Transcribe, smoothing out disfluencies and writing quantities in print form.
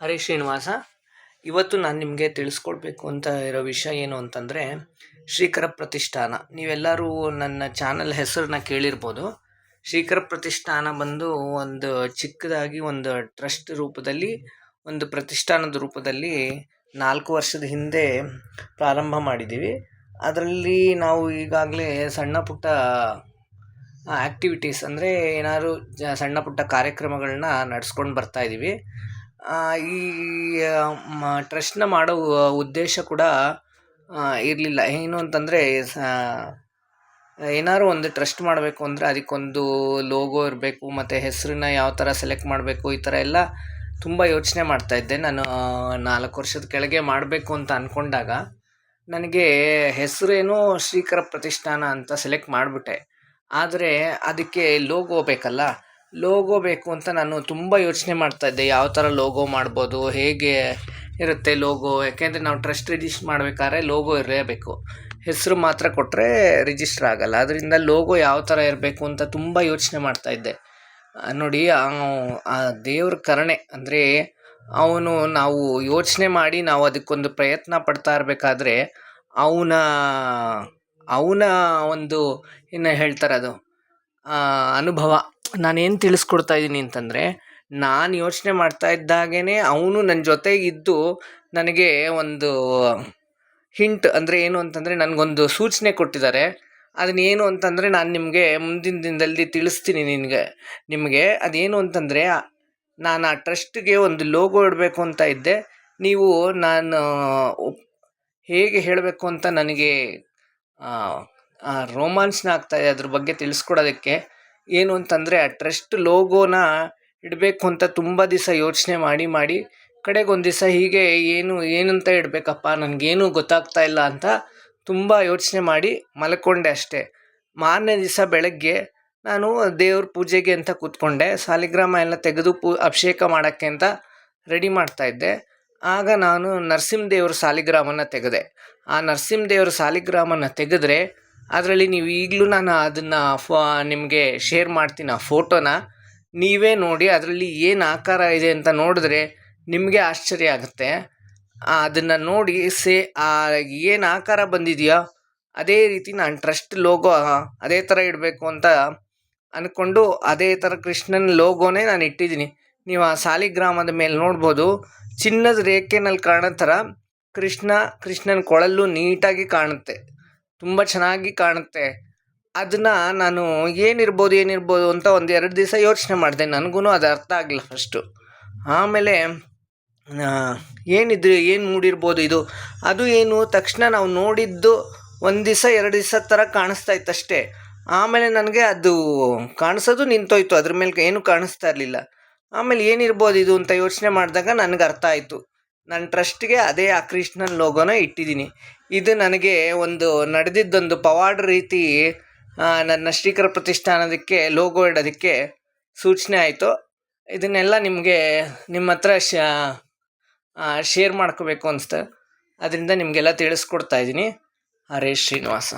ಹರೇ ಶ್ರೀನಿವಾಸ. ಇವತ್ತು ನಾನು ನಿಮಗೆ ತಿಳಿಸ್ಕೊಡ್ಬೇಕು ಅಂತ ಇರೋ ವಿಷಯ ಏನು ಅಂತಂದರೆ, ಶ್ರೀಕರ ಪ್ರತಿಷ್ಠಾನ. ನೀವೆಲ್ಲರೂ ನನ್ನ ಚಾನಲ್ ಹೆಸರನ್ನ ಕೇಳಿರ್ಬೋದು. ಶ್ರೀಕರ ಪ್ರತಿಷ್ಠಾನ ಬಂದು ಒಂದು ಚಿಕ್ಕದಾಗಿ ಒಂದು ಟ್ರಸ್ಟ್ ರೂಪದಲ್ಲಿ, ಒಂದು ಪ್ರತಿಷ್ಠಾನದ ರೂಪದಲ್ಲಿ 4 ವರ್ಷದ ಹಿಂದೆ ಪ್ರಾರಂಭ ಮಾಡಿದ್ದೀವಿ. ಅದರಲ್ಲಿ ನಾವು ಈಗಾಗಲೇ ಸಣ್ಣ ಪುಟ್ಟ ಆ್ಯಕ್ಟಿವಿಟೀಸ್ ಅಂದರೆ ಏನಾದ್ರು ಸಣ್ಣ ಪುಟ್ಟ ಕಾರ್ಯಕ್ರಮಗಳನ್ನ ನಡೆಸ್ಕೊಂಡು ಬರ್ತಾಯಿದ್ದೀವಿ. ಈ ಟ್ರಸ್ಟ್ನ ಮಾಡೋ ಉದ್ದೇಶ ಕೂಡ ಇರಲಿಲ್ಲ. ಏನು ಅಂತಂದರೆ, ಏನಾದ್ರು ಒಂದು ಟ್ರಸ್ಟ್ ಮಾಡಬೇಕು ಅಂದರೆ ಅದಕ್ಕೊಂದು ಲೋಗೋ ಇರಬೇಕು, ಮತ್ತು ಹೆಸರನ್ನ ಯಾವ ಥರ ಸೆಲೆಕ್ಟ್ ಮಾಡಬೇಕು, ಈ ಥರ ಎಲ್ಲ ತುಂಬ ಯೋಚನೆ ಮಾಡ್ತಾಯಿದ್ದೆ. ನಾನು 4 ವರ್ಷದ ಕೆಳಗೆ ಮಾಡಬೇಕು ಅಂತ ಅಂದ್ಕೊಂಡಾಗ ನನಗೆ ಹೆಸರೇನೋ ಶ್ರೀಕರ ಪ್ರತಿಷ್ಠಾನ ಅಂತ ಸೆಲೆಕ್ಟ್ ಮಾಡಿಬಿಟ್ಟೆ. ಆದರೆ ಅದಕ್ಕೆ ಲೋಗೋ ಬೇಕಲ್ಲ, ಲೋಗೋ ಬೇಕು ಅಂತ ನಾನು ತುಂಬ ಯೋಚನೆ ಮಾಡ್ತಾಯಿದ್ದೆ. ಯಾವ ಥರ ಲೋಗೋ ಮಾಡ್ಬೋದು, ಹೇಗೆ ಇರುತ್ತೆ ಲೋಗೋ. ಯಾಕೆಂದರೆ ನಾವು ಟ್ರಸ್ಟ್ ರಿಜಿಸ್ಟರ್ ಮಾಡಬೇಕಾದ್ರೆ ಲೋಗೋ ಇರಲೇಬೇಕು, ಹೆಸರು ಮಾತ್ರ ಕೊಟ್ಟರೆ ರಿಜಿಸ್ಟರ್ ಆಗಲ್ಲ. ಅದರಿಂದ ಲೋಗೋ ಯಾವ ಥರ ಇರಬೇಕು ಅಂತ ತುಂಬ ಯೋಚನೆ ಮಾಡ್ತಾಯಿದ್ದೆ. ನೋಡಿ, ಆ ದೇವ್ರ ಕರುಣೆ ಅಂದರೆ ನಾವು ಯೋಚನೆ ಮಾಡಿ ನಾವು ಅದಕ್ಕೊಂದು ಪ್ರಯತ್ನ ಪಡ್ತಾ ಇರಬೇಕಾದ್ರೆ ಅವನ ಒಂದು ಏನು ಹೇಳ್ತಾರೆ ಅದು ಅನುಭವ ನಾನೇನು ತಿಳಿಸ್ಕೊಡ್ತಾ ಇದ್ದೀನಿ ಅಂತಂದರೆ, ನಾನು ಯೋಚನೆ ಮಾಡ್ತಾ ಇದ್ದಾಗೇ ಅವನು ನನ್ನ ಜೊತೆಗಿದ್ದು ನನಗೆ ಒಂದು ಹಿಂಟ್ ಅಂದರೆ ಏನು ಅಂತಂದರೆ ನನಗೊಂದು ಸೂಚನೆ ಕೊಟ್ಟಿದ್ದಾರೆ. ಅದನ್ನೇನು ಅಂತಂದರೆ ನಾನು ನಿಮಗೆ ಮುಂದಿನ ದಿನದಲ್ಲಿ ತಿಳಿಸ್ತೀನಿ ನಿಮಗೆ ಅದೇನು ಅಂತಂದರೆ, ನಾನು ಆ ಟ್ರಸ್ಟ್ಗೆ ಒಂದು ಲೋಗೋ ಇಡಬೇಕು ಅಂತ ಇದ್ದೆ. ನೀವು ನಾನು ಹೇಗೆ ಹೇಳಬೇಕು ಅಂತ ನನಗೆ ರೋಮಾಂಚನ ಆಗ್ತಾಯಿದೆ ಅದ್ರ ಬಗ್ಗೆ ತಿಳಿಸ್ಕೊಡೋದಕ್ಕೆ. ಏನು ಅಂತಂದರೆ, ಆ ಟ್ರಸ್ಟ್ ಲೋಗೋನ ಇಡಬೇಕು ಅಂತ ತುಂಬ ದಿವಸ ಯೋಚನೆ ಮಾಡಿ ಕಡೆಗೊಂದು ದಿವಸ ಹೀಗೆ ಏನಂತ ಇಡಬೇಕಪ್ಪ, ನನಗೇನು ಗೊತ್ತಾಗ್ತಾ ಇಲ್ಲ ಅಂತ ತುಂಬ ಯೋಚನೆ ಮಾಡಿ ಮಲ್ಕೊಂಡೆ ಅಷ್ಟೇ. ಮಾರನೇ ದಿವಸ ಬೆಳಗ್ಗೆ ನಾನು ದೇವ್ರ ಪೂಜೆಗೆ ಅಂತ ಕೂತ್ಕೊಂಡೆ. ಸಾಲಿಗ್ರಾಮ ಎಲ್ಲ ತೆಗೆದು ಅಭಿಷೇಕ ಮಾಡೋಕ್ಕೆ ಅಂತ ರೆಡಿ ಮಾಡ್ತಾಯಿದ್ದೆ. ಆಗ ನಾನು ನರಸಿಂಹದೇವ್ರ ಸಾಲಿಗ್ರಾಮನ ತೆಗೆದೆ. ಆ ನರಸಿಂಹದೇವ್ರ ಸಾಲಿಗ್ರಾಮನ ತೆಗೆದ್ರೆ ಅದರಲ್ಲಿ ನೀವು ಈಗಲೂ ನಾನು ಅದನ್ನು ನಿಮಗೆ ಶೇರ್ ಮಾಡ್ತೀನಿ ಆ ಫೋಟೋನ. ನೀವೇ ನೋಡಿ ಅದರಲ್ಲಿ ಏನು ಆಕಾರ ಇದೆ ಅಂತ ನೋಡಿದ್ರೆ ನಿಮಗೆ ಆಶ್ಚರ್ಯ ಆಗುತ್ತೆ. ಅದನ್ನು ನೋಡಿ ಏನು ಆಕಾರ ಬಂದಿದೆಯೋ ಅದೇ ರೀತಿ ನಾನು ಟ್ರಸ್ಟ್ ಲೋಗೋ ಅದೇ ಥರ ಇಡಬೇಕು ಅಂತ ಅಂದ್ಕೊಂಡು ಅದೇ ಥರ ಕೃಷ್ಣನ ಲೋಗೋನೇ ನಾನು ಇಟ್ಟಿದ್ದೀನಿ. ನೀವು ಆ ಸಾಲಿಗ್ರಾಮದ ಮೇಲೆ ನೋಡ್ಬೋದು, ಚಿನ್ನದ ರೇಖೆನಲ್ಲಿ ಕಾಣೋ ಥರ ಕೃಷ್ಣನ ಕೊಳಲು ನೀಟಾಗಿ ಕಾಣುತ್ತೆ, ತುಂಬ ಚೆನ್ನಾಗಿ ಕಾಣುತ್ತೆ. ಅದನ್ನು ನಾನು ಏನಿರ್ಬೋದು ಅಂತ 1-2 ದಿವಸ ಯೋಚನೆ ಮಾಡಿದೆ. ನನಗೂ ಅದು ಅರ್ಥ ಆಗಲಿಲ್ಲ ಫಸ್ಟು. ಆಮೇಲೆ ಏನು ಮೂಡಿರ್ಬೋದು ಇದು, ಅದು ಏನು ತಕ್ಷಣ ನಾವು ನೋಡಿದ್ದು 1 ದಿವಸ 2 ದಿವಸ ಥರ ಕಾಣಿಸ್ತಾ ಇತ್ತಷ್ಟೇ. ಆಮೇಲೆ ನನಗೆ ಅದು ಕಾಣಿಸೋದು ನಿಂತೋಯ್ತು, ಅದ್ರ ಮೇಲೆ ಏನೂ ಕಾಣಿಸ್ತಾ ಇರಲಿಲ್ಲ. ಆಮೇಲೆ ಏನಿರ್ಬೋದು ಇದು ಅಂತ ಯೋಚನೆ ಮಾಡಿದಾಗ ನನಗೆ ಅರ್ಥ ಆಯಿತು. ನನ್ನ ಟ್ರಸ್ಟ್ಗೆ ಅದೇ ಆ ಕೃಷ್ಣನ ಲೋಗೋನ ಇಟ್ಟಿದ್ದೀನಿ. ಇದು ನನಗೆ ನಡೆದಿದ್ದೊಂದು ಪವಾಡ ರೀತಿ ನನ್ನ ಶ್ರೀಕರ ಪ್ರತಿಷ್ಠಾನದಕ್ಕೆ ಲೋಗೋ ಇಡೋದಕ್ಕೆ ಸೂಚನೆ ಆಯಿತು. ಇದನ್ನೆಲ್ಲ ನಿಮ್ಮ ಹತ್ರ ಶೇರ್ ಮಾಡ್ಕೋಬೇಕು ಅನಿಸ್ತು. ಅದರಿಂದ ನಿಮಗೆಲ್ಲ ತಿಳಿಸ್ಕೊಡ್ತಾ ಇದ್ದೀನಿ. ಹರೇ ಶ್ರೀನಿವಾಸ.